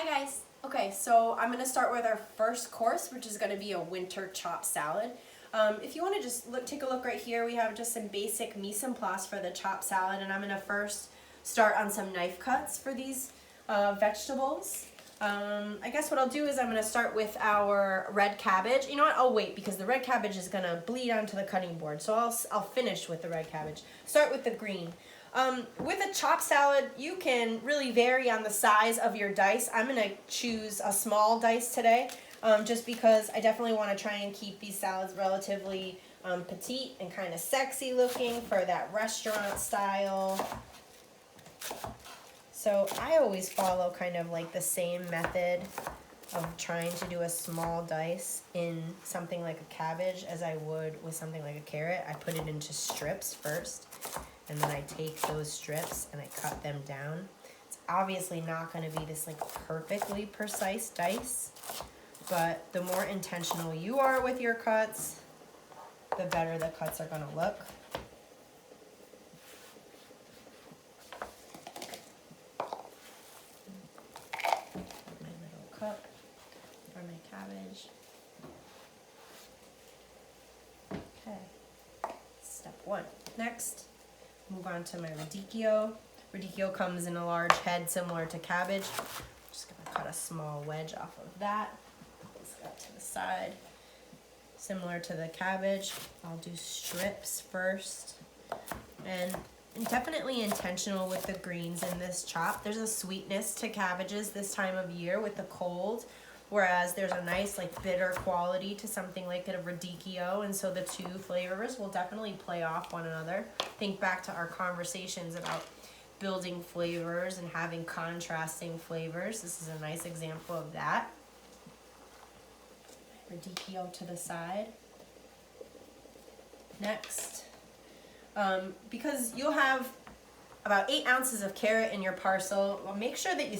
Hi guys. Okay, so I'm going to start with our first course, which is going to be a winter chopped salad. If you want to just take a look right here, we have just some basic mise en place for the chopped salad, and I'm going to first start on some knife cuts for these vegetables. I guess what I'll do is I'm going to start with our red cabbage. You know what? I'll wait because the red cabbage is going to bleed onto the cutting board, so I'll finish with the red cabbage. Start with the green. With a chopped salad, you can really vary on the size of your dice. I'm going to choose a small dice today, just because I definitely want to try and keep these salads relatively petite and kind of sexy looking for that restaurant style. So I always follow kind of like the same method of trying to do a small dice in something like a cabbage as I would with something like a carrot. I put it into strips first, and then I take those strips and I cut them down. It's obviously not going to be this like perfectly precise dice, but the more intentional you are with your cuts, the better the cuts are going to look. My little cup for my cabbage. Okay, step one. Next, move on to my radicchio. Radicchio comes in a large head similar to cabbage. I'm just gonna cut a small wedge off of that. Put this up to the side. Similar to the cabbage, I'll do strips first. And definitely intentional with the greens in this chop. There's a sweetness to cabbages this time of year with the cold, whereas there's a nice like bitter quality to something like a radicchio, and so the two flavors will definitely play off one another. Think back to our conversations about building flavors and having contrasting flavors. This is a nice example of that. Radicchio to the side. Next, because you'll have about 8 ounces of carrot in your parcel, well, make sure that you